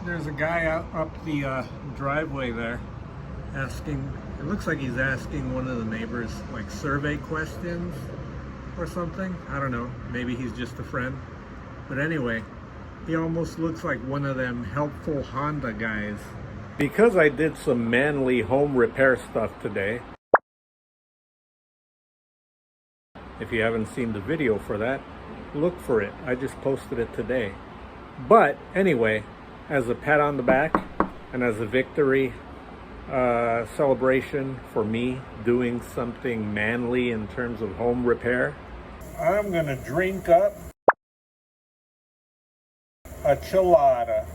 There's a guy out up the driveway there asking, it looks like he's asking one of the neighbors like survey questions or something. I don't know, maybe he's just a friend. But anyway, he almost looks like one of them helpful Honda guys. Because I did some manly home repair stuff today, if you haven't seen the video for that, look for it. I just posted it today. But anyway, as a pat on the back and as a victory celebration for me doing something manly in terms of home repair, I'm gonna drink up a chilada.